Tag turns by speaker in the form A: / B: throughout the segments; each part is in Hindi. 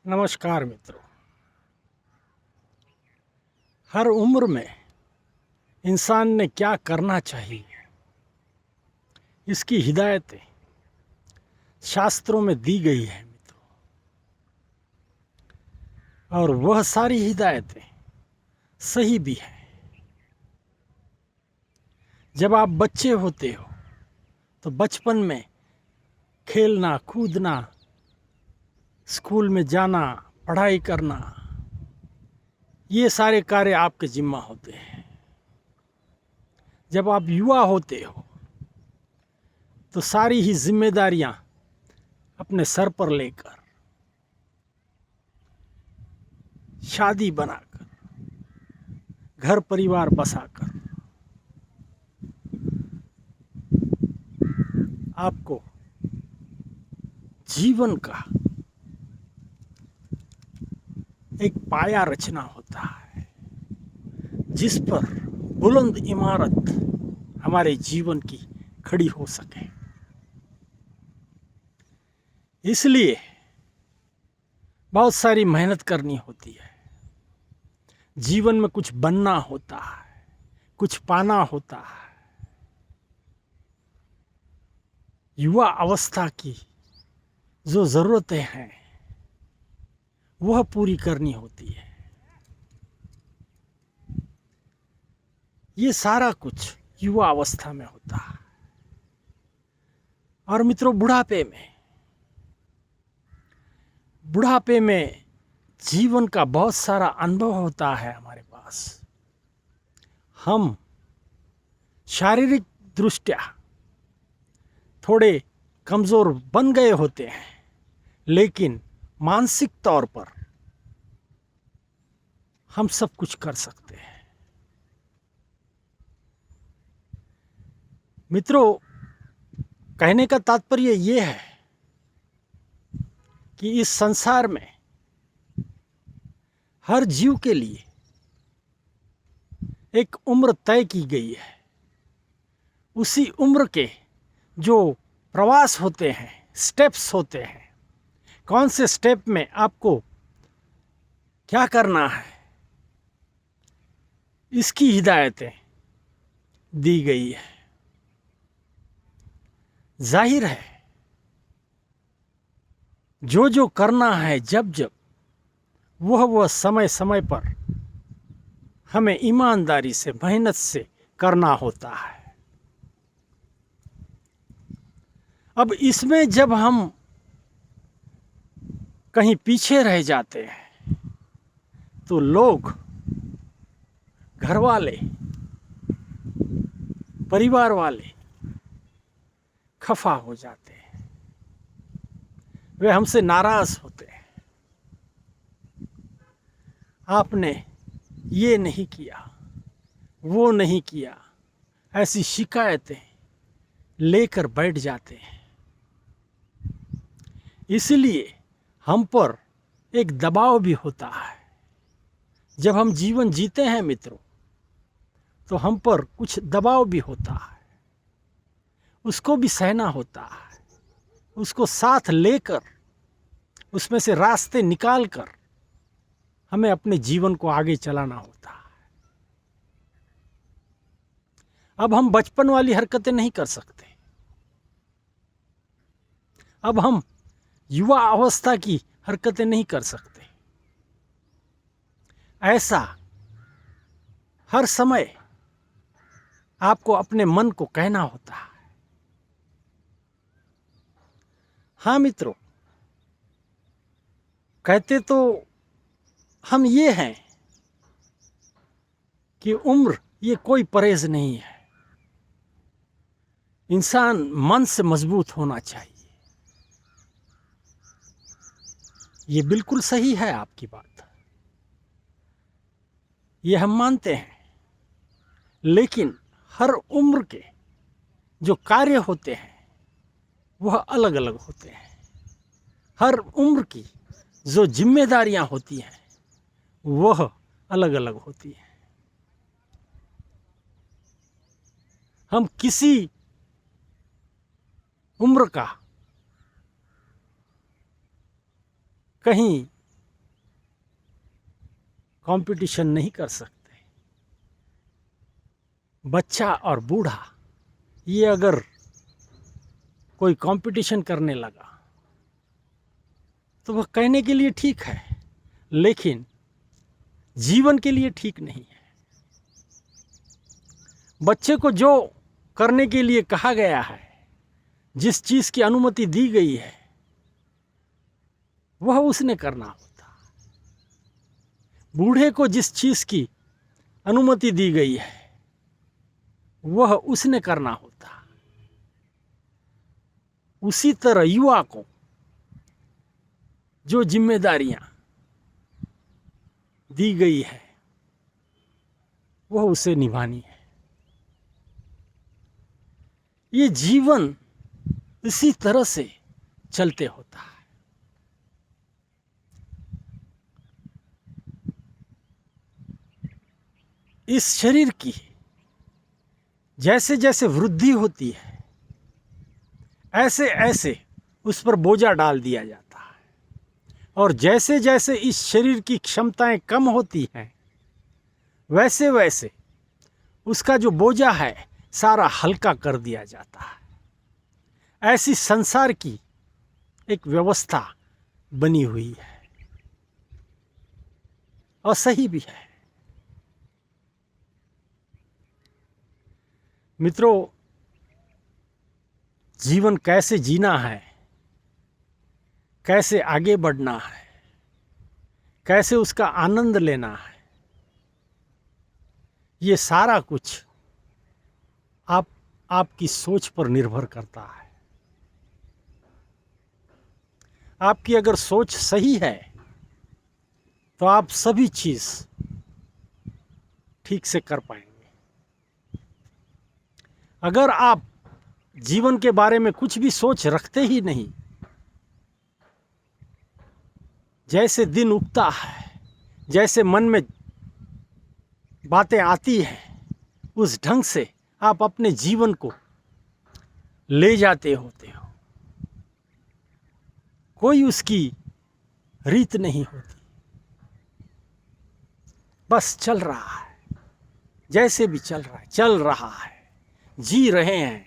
A: नमस्कार मित्रों। हर उम्र में इंसान ने क्या करना चाहिए, इसकी हिदायतें शास्त्रों में दी गई है मित्रों। और वह सारी हिदायतें सही भी हैं। जब आप बच्चे होते हो तो बचपन में खेलना कूदना, स्कूल में जाना, पढ़ाई करना, ये सारे कार्य आपके जिम्मा होते हैं। जब आप युवा होते हो तो सारी ही जिम्मेदारियां अपने सर पर लेकर, शादी बनाकर, घर परिवार बसाकर आपको जीवन का एक पाया रचना होता है, जिस पर बुलंद इमारत हमारे जीवन की खड़ी हो सके। इसलिए बहुत सारी मेहनत करनी होती है। जीवन में कुछ बनना होता है, कुछ पाना होता है। युवा अवस्था की जो ज़रूरतें हैं वह पूरी करनी होती है। ये सारा कुछ युवा अवस्था में होता है। और मित्रों, बुढ़ापे में जीवन का बहुत सारा अनुभव होता है हमारे पास। हम शारीरिक दृष्टया थोड़े कमज़ोर बन गए होते हैं, लेकिन मानसिक तौर पर हम सब कुछ कर सकते हैं। मित्रों, कहने का तात्पर्य ये है कि इस संसार में हर जीव के लिए एक उम्र तय की गई है। उसी उम्र के जो प्रवास होते हैं, स्टेप्स होते हैं, कौन से स्टेप में आपको क्या करना है, इसकी हिदायतें दी गई है। जाहिर है, जो जो करना है, जब जब वह समय समय पर हमें ईमानदारी से, मेहनत से करना होता है। अब इसमें जब हम कहीं पीछे रह जाते हैं तो लोग, घर वाले, परिवार वाले खफा हो जाते हैं, वे हमसे नाराज होते हैं। आपने ये नहीं किया, वो नहीं किया, ऐसी शिकायतें लेकर बैठ जाते हैं। इसलिए हम पर एक दबाव भी होता है। जब हम जीवन जीते हैं मित्रों, तो हम पर कुछ दबाव भी होता है, उसको भी सहना होता है। उसको साथ लेकर, उसमें से रास्ते निकाल कर हमें अपने जीवन को आगे चलाना होता है। अब हम बचपन वाली हरकतें नहीं कर सकते। अब हम युवा अवस्था की हरकतें नहीं कर सकते। ऐसा हर समय आपको अपने मन को कहना होता है। हाँ मित्रों, कहते तो हम ये हैं कि उम्र ये कोई परहेज नहीं है। इंसान मन से मजबूत होना चाहिए। ये बिल्कुल सही है आपकी बात, ये हम मानते हैं। लेकिन हर उम्र के जो कार्य होते हैं वह अलग अलग होते हैं। हर उम्र की जो जिम्मेदारियां होती हैं वह अलग अलग होती हैं। हम किसी उम्र का कहीं कंपटीशन नहीं कर सकते। बच्चा और बूढ़ा ये अगर कोई कंपटीशन करने लगा तो वह कहने के लिए ठीक है, लेकिन जीवन के लिए ठीक नहीं है। बच्चे को जो करने के लिए कहा गया है, जिस चीज की अनुमति दी गई है, वह उसने करना होता। बूढ़े को जिस चीज की अनुमति दी गई है, वह उसने करना होता। उसी तरह युवा को जो जिम्मेदारियां दी गई है, वह उसे निभानी है। ये जीवन इसी तरह से चलते होता है। इस शरीर की जैसे जैसे वृद्धि होती है, ऐसे ऐसे उस पर बोझा डाल दिया जाता है, और जैसे जैसे इस शरीर की क्षमताएं कम होती हैं, वैसे वैसे उसका जो बोझा है सारा हल्का कर दिया जाता है। ऐसी संसार की एक व्यवस्था बनी हुई है, और सही भी है। मित्रों, जीवन कैसे जीना है, कैसे आगे बढ़ना है, कैसे उसका आनंद लेना है, ये सारा कुछ आपकी सोच पर निर्भर करता है। आपकी अगर सोच सही है तो आप सभी चीज ठीक से कर पाएंगे। अगर आप जीवन के बारे में कुछ भी सोच रखते ही नहीं, जैसे दिन उगता है, जैसे मन में बातें आती हैं, उस ढंग से आप अपने जीवन को ले जाते होते हो। कोई उसकी रीत नहीं होती, बस चल रहा है, जैसे भी चल रहा है, चल रहा है, जी रहे हैं।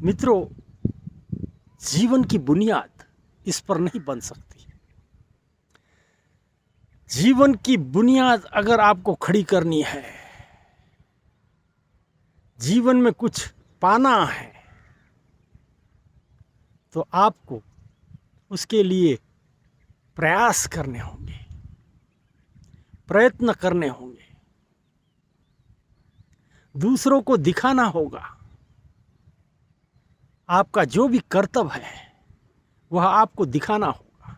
A: मित्रों, जीवन की बुनियाद इस पर नहीं बन सकती। जीवन की बुनियाद अगर आपको खड़ी करनी है, जीवन में कुछ पाना है, तो आपको उसके लिए प्रयास करने होंगे, प्रयत्न करने होंगे, दूसरों को दिखाना होगा। आपका जो भी कर्तव्य है वह आपको दिखाना होगा।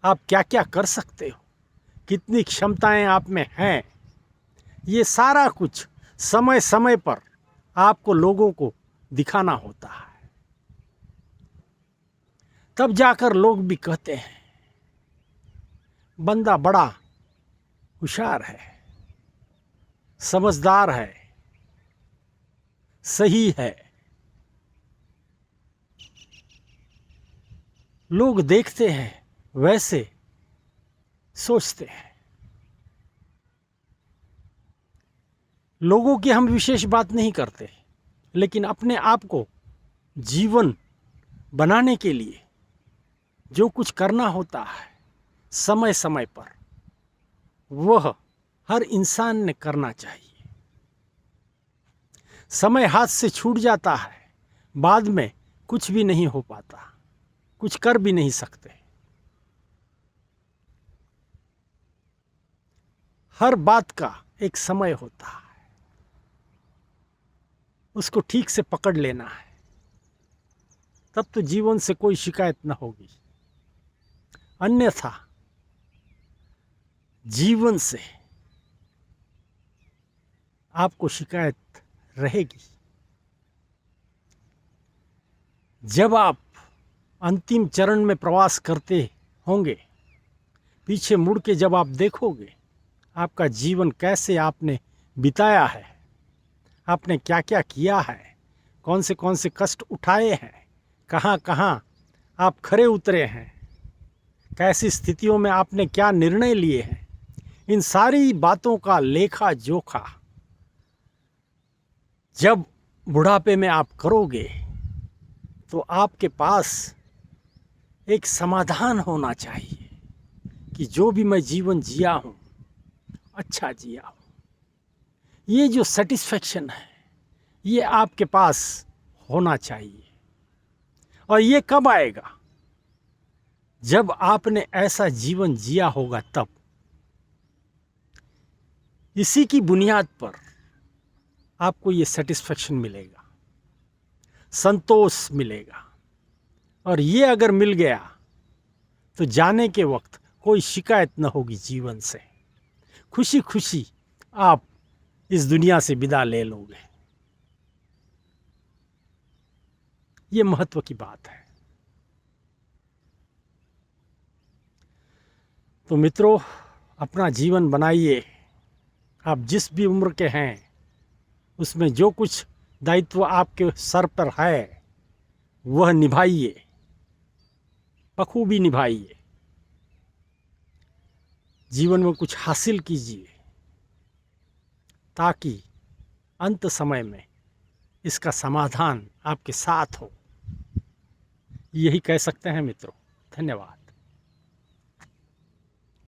A: आप क्या क्या कर सकते हो, कितनी क्षमताएं आप में हैं, ये सारा कुछ समय समय पर आपको लोगों को दिखाना होता है। तब जाकर लोग भी कहते हैं बंदा बड़ा होशियार है, समझदार है, सही है। लोग देखते हैं, वैसे सोचते हैं। लोगों की हम विशेष बात नहीं करते, लेकिन अपने आप को जीवन बनाने के लिए जो कुछ करना होता है समय समय पर, वह हर इंसान ने करना चाहिए। समय हाथ से छूट जाता है, बाद में कुछ भी नहीं हो पाता, कुछ कर भी नहीं सकते। हर बात का एक समय होता है, उसको ठीक से पकड़ लेना है, तब तो जीवन से कोई शिकायत न होगी। अन्यथा जीवन से आपको शिकायत रहेगी। जब आप अंतिम चरण में प्रवास करते होंगे, पीछे मुड़ के जब आप देखोगे आपका जीवन कैसे आपने बिताया है, आपने क्या क्या किया है, कौन से कष्ट उठाए हैं, कहाँ कहाँ आप खरे उतरे हैं, कैसी स्थितियों में आपने क्या निर्णय लिए हैं, इन सारी बातों का लेखा जोखा जब बुढ़ापे में आप करोगे तो आपके पास एक समाधान होना चाहिए कि जो भी मैं जीवन जिया हूँ अच्छा जिया हूँ। ये जो सेटिस्फेक्शन है ये आपके पास होना चाहिए। और ये कब आएगा? जब आपने ऐसा जीवन जिया होगा तब। इसी की बुनियाद पर आपको ये सेटिस्फेक्शन मिलेगा, संतोष मिलेगा। और ये अगर मिल गया तो जाने के वक्त कोई शिकायत न होगी जीवन से। खुशी खुशी आप इस दुनिया से विदा ले लोगे। ये महत्व की बात है। तो मित्रों, अपना जीवन बनाइए। आप जिस भी उम्र के हैं उसमें जो कुछ दायित्व आपके सर पर है वह निभाइए, बखूबी निभाइए। जीवन में कुछ हासिल कीजिए ताकि अंत समय में इसका समाधान आपके साथ हो। यही कह सकते हैं मित्रों। धन्यवाद।